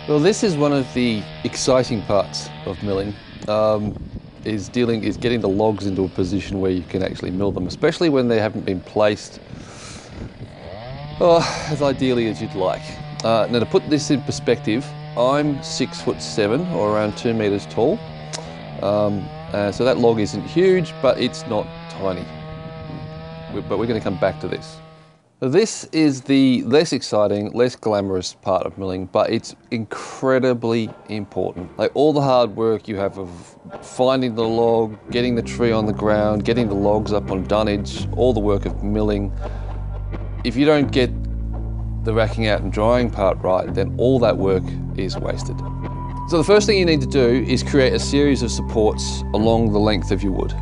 Well, this is one of the exciting parts of milling, is getting the logs into a position where you can actually mill them, especially when they haven't been placed as ideally as you'd like. Now, to put this in perspective, I'm 6'7" or around 2 meters tall. So that log isn't huge, but it's not tiny. But we're going to come back to this. This is the less exciting, less glamorous part of milling, but it's incredibly important. Like all the hard work you have of finding the log, getting the tree on the ground, getting the logs up on dunnage, all the work of milling. If you don't get the racking out and drying part right, then all that work is wasted. So the first thing you need to do is create a series of supports along the length of your wood.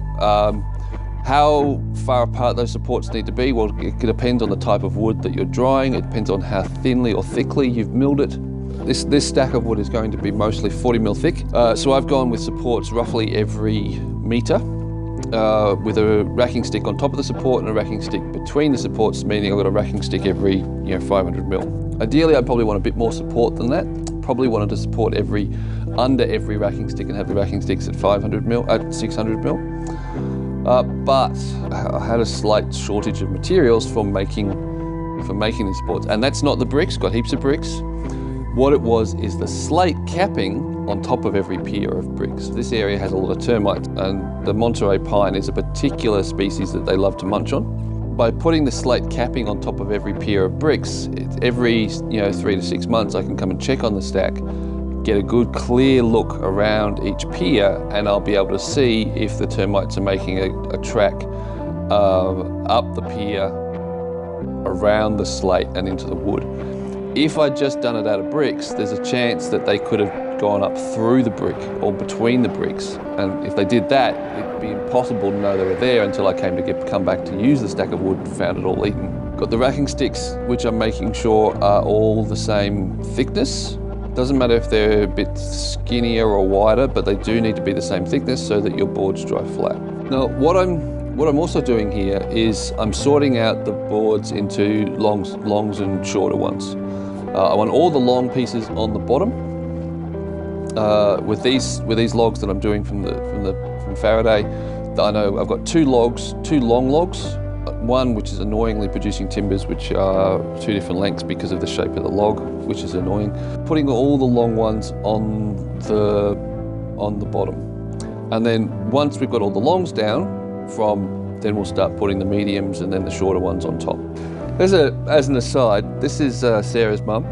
How far apart those supports need to be, well, it depends on the type of wood that you're drying. It depends on how thinly or thickly you've milled it. This stack of wood is going to be mostly 40 mil thick. So I've gone with supports roughly every metre, with a racking stick on top of the support and a racking stick between the supports, meaning I've got a racking stick every 500 mil. Ideally, I'd probably want a bit more support than that. Probably wanted to support under every racking stick and have the racking sticks at 500 mil, at 600 mil. But I had a slight shortage of materials for making these supports, and that's not the bricks. Got heaps of bricks. What it was is the slate capping on top of every pier of bricks. This area has a lot of termites, and the Monterey pine is a particular species that they love to munch on. By putting the slate capping on top of every pier of bricks, every 3 to 6 months I can come and check on the stack, get a good clear look around each pier, and I'll be able to see if the termites are making a track up the pier, around the slate and into the wood. If I'd just done it out of bricks, there's a chance that they could have gone up through the brick or between the bricks, and if they did that, it'd be impossible to know they were there until I come back to use the stack of wood and found it all eaten. Got the racking sticks, which I'm making sure are all the same thickness. Doesn't matter if they're a bit skinnier or wider, but they do need to be the same thickness so that your boards dry flat. Now, what I'm also doing here is I'm sorting out the boards into longs and shorter ones. I want all the long pieces on the bottom. With these logs that I'm doing from Faraday, I know I've got two long logs. One which is annoyingly producing timbers, which are 2 different lengths because of the shape of the log, which is annoying. Putting all the long ones on the bottom, and then once we've got all the longs down, then we'll start putting the mediums and then the shorter ones on top. As an aside, this is Sarah's mum,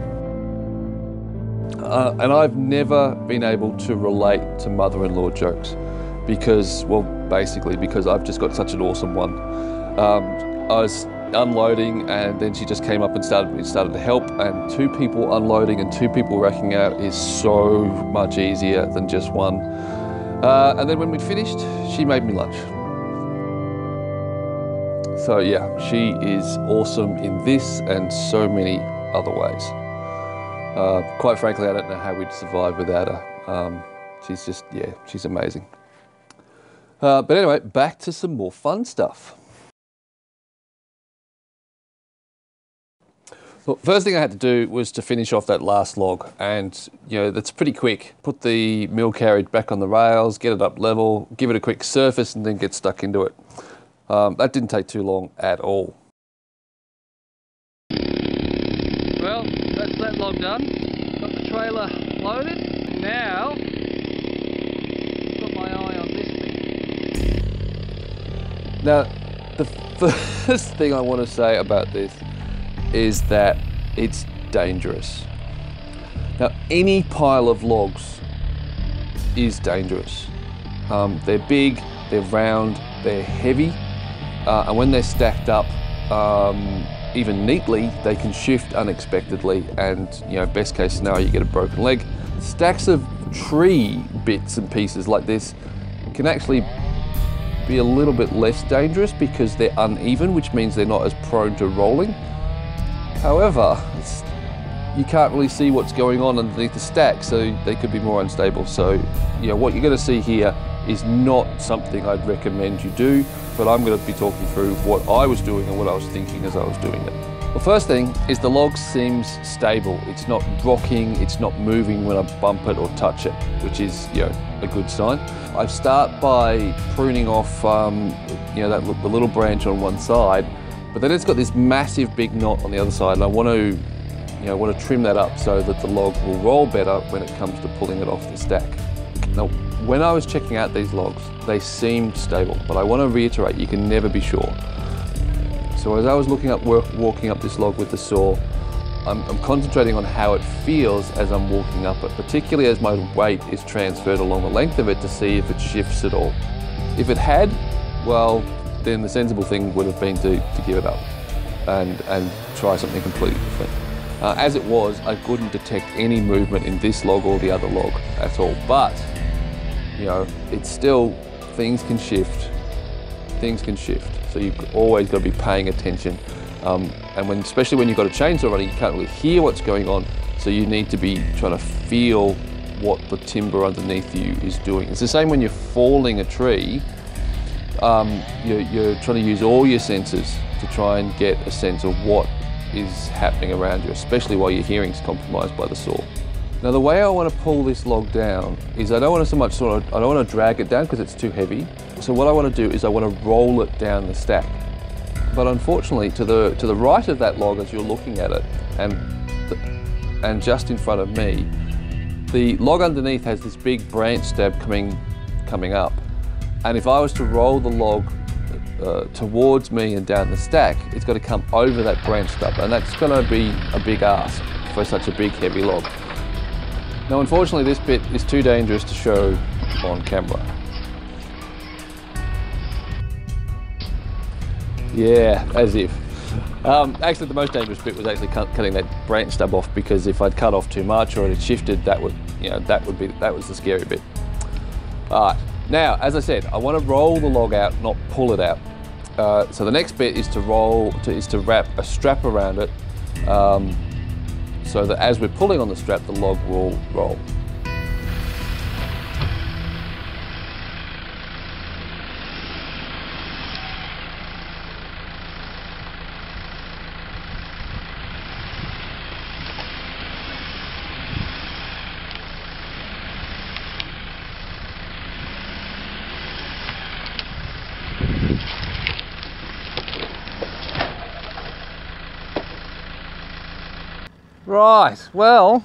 and I've never been able to relate to mother-in-law jokes because I've just got such an awesome one. I was unloading, and then she just came up and started to help, and 2 people unloading and 2 people racking out is so much easier than just one. And then when we'd finished, she made me lunch. So yeah, she is awesome in this and so many other ways. Quite frankly, I don't know how we'd survive without her. She's amazing. But anyway, back to some more fun stuff. Well, first thing I had to do was to finish off that last log, and that's pretty quick. Put the mill carriage back on the rails, get it up level, give it a quick surface, and then get stuck into it. That didn't take too long at all. Well, that's that log done. Got the trailer loaded. Now, got my eye on this thing. Now, the first thing I want to say about this is that it's dangerous. Now, any pile of logs is dangerous. They're big, they're round, they're heavy, and when they're stacked up, even neatly, they can shift unexpectedly, and best case scenario, you get a broken leg. Stacks of tree bits and pieces like this can actually be a little bit less dangerous because they're uneven, which means they're not as prone to rolling. However, you can't really see what's going on underneath the stack, so they could be more unstable. So, what you're going to see here is not something I'd recommend you do, but I'm going to be talking through what I was doing and what I was thinking as I was doing it. The first thing is the log seems stable. It's not rocking, it's not moving when I bump it or touch it, which is, a good sign. I start by pruning off, the little branch on one side, but then it's got this massive big knot on the other side, and I want to trim that up so that the log will roll better when it comes to pulling it off the stack. Now, when I was checking out these logs, they seemed stable, but I want to reiterate, you can never be sure. So as I was walking up this log with the saw, I'm concentrating on how it feels as I'm walking up it, particularly as my weight is transferred along the length of it to see if it shifts at all. If it had, well, then the sensible thing would have been to give it up and try something completely different. As it was, I couldn't detect any movement in this log or the other log at all, but it's still, things can shift. So you've always got to be paying attention. And especially when you've got a chainsaw running, you can't really hear what's going on. So you need to be trying to feel what the timber underneath you is doing. It's the same when you're falling a tree. You're trying to use all your senses to try and get a sense of what is happening around you, especially while your hearing's compromised by the saw. Now, the way I want to pull this log down is I don't want to drag it down because it's too heavy. So what I want to do is I want to roll it down the stack. But unfortunately, to the right of that log, as you're looking at it, and just in front of me, the log underneath has this big branch stub coming up. And if I was to roll the log towards me and down the stack, it's got to come over that branch stub, and that's going to be a big ask for such a big, heavy log. Now, unfortunately, this bit is too dangerous to show on camera. Yeah, as if. Actually, the most dangerous bit was actually cutting that branch stub off, because if I'd cut off too much or it had shifted, that was the scary bit. All right. Now, as I said, I want to roll the log out, not pull it out. So the next bit is to wrap a strap around it, so that as we're pulling on the strap, the log will roll. Right, well,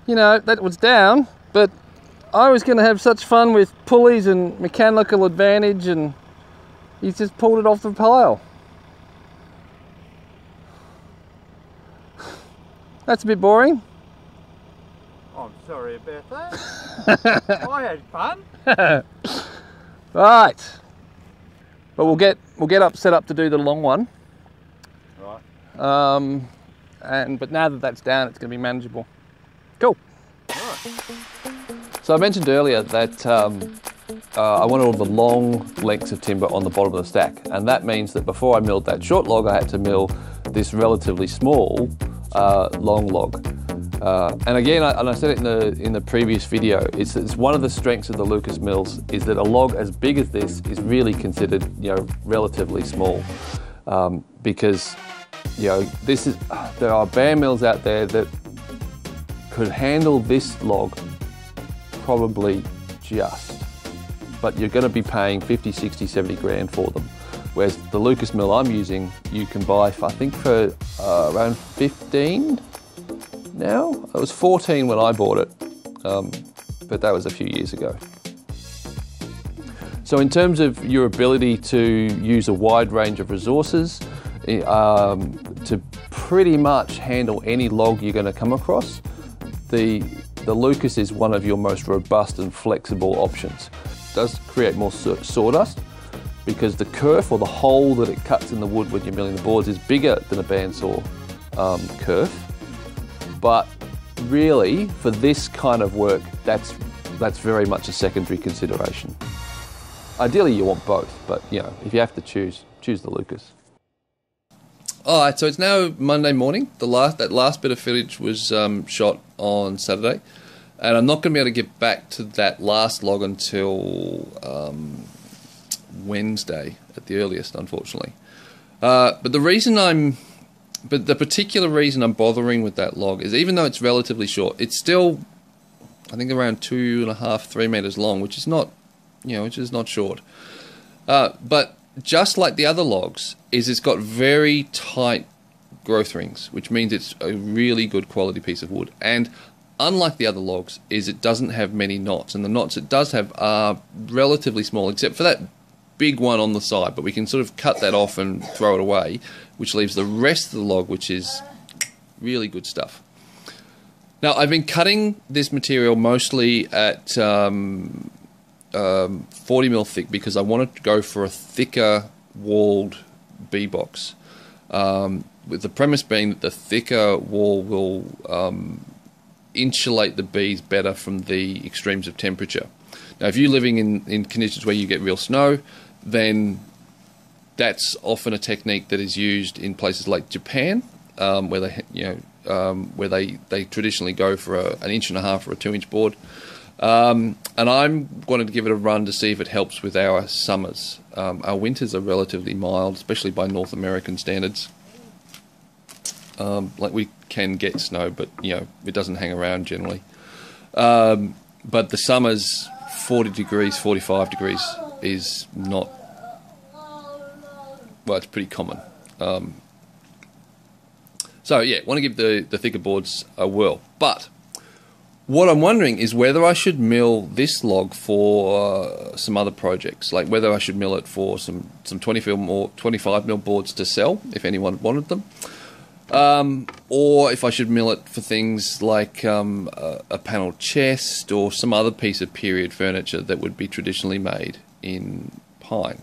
that was down, but I was going to have such fun with pulleys and mechanical advantage, and he's just pulled it off the pile. That's a bit boring. I'm sorry about that. I had fun. Right, but we'll get set up to do the long one. Right. But now that that's down, it's going to be manageable. Cool. So I mentioned earlier that I wanted all the long lengths of timber on the bottom of the stack, and that means that before I milled that short log, I had to mill this relatively small long log. And again, I said it in the previous video, it's one of the strengths of the Lucas mills is that a log as big as this is really considered relatively small, because there are bare mills out there that could handle this log probably just, but you're going to be paying 50, 60, 70 grand for them. Whereas the Lucas mill I'm using, you can buy, I think for around 15 now. It was 14 when I bought it, but that was a few years ago. So in terms of your ability to use a wide range of resources, to pretty much handle any log you're going to come across, the Lucas is one of your most robust and flexible options. It does create more sawdust because the kerf, or the hole that it cuts in the wood when you're milling the boards, is bigger than a bandsaw kerf. But really, for this kind of work, that's very much a secondary consideration. Ideally, you want both, but if you have to choose the Lucas. All right, so it's now Monday morning. That last bit of footage was shot on Saturday. And I'm not going to be able to get back to that last log until Wednesday at the earliest, unfortunately. But the particular reason I'm bothering with that log is, even though it's relatively short, it's still, I think, around 2.5, 3 meters long, which is not, which is not short. But just like the other logs, it's got very tight growth rings, which means it's a really good quality piece of wood. And unlike the other logs, it doesn't have many knots, and the knots it does have are relatively small, except for that big one on the side, but we can sort of cut that off and throw it away, which leaves the rest of the log, which is really good stuff. Now, I've been cutting this material mostly at 40mm thick, because I wanted to go for a thicker walled bee box, with the premise being that the thicker wall will insulate the bees better from the extremes of temperature. Now, if you're living in conditions where you get real snow, then that's often a technique that is used in places like Japan, where they traditionally go for an 1.5 inch or a 2 inch board. And I'm going to give it a run to see if it helps with our summers. Our winters are relatively mild, especially by North American standards. Like, we can get snow, but it doesn't hang around generally. But the summers, 40 degrees, 45 degrees is not, well, it's pretty common. So yeah, want to give the thicker boards a whirl. But what I'm wondering is whether I should mill this log for some other projects, like whether I should mill it for some 25mm boards to sell if anyone wanted them. Or if I should mill it for things like a panel chest or some other piece of period furniture that would be traditionally made in pine.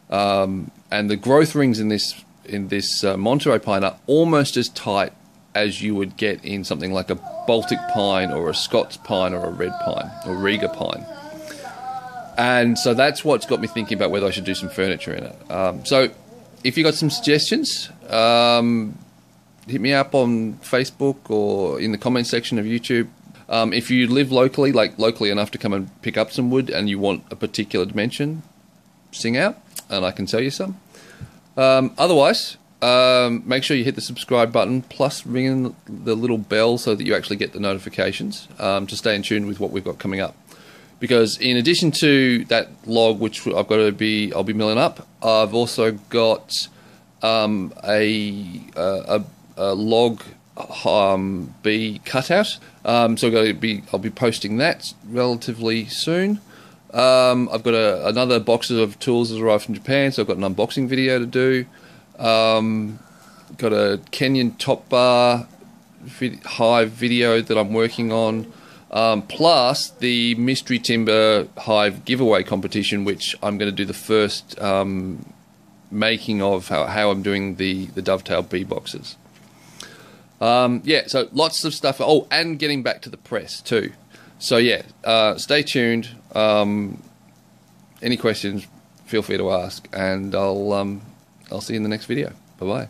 And the growth rings in this Monterey pine are almost as tight as you would get in something like a Baltic pine or a Scots pine or a red pine or Riga pine. And so that's what's got me thinking about whether I should do some furniture in it. So if you got some suggestions, hit me up on Facebook or in the comment section of YouTube. If you live locally, like locally enough to come and pick up some wood, and you want a particular dimension, sing out and I can tell you some. Otherwise, make sure you hit the subscribe button, plus ring in the little bell so that you actually get the notifications, to stay in tune with what we've got coming up. Because in addition to that log, which I'll be milling up, I've also got a log bee cutout. So I'll be posting that relatively soon. I've got another box of tools that's arrived from Japan, so I've got an unboxing video to do. Got a Kenyan top bar hive video that I'm working on. Plus the Mystery Timber hive giveaway competition, which I'm going to do the first making of how I'm doing the dovetail bee boxes. Yeah, so lots of stuff. Oh, and getting back to the press too. So yeah, stay tuned. Any questions, feel free to ask, and I'll see you in the next video. Bye bye.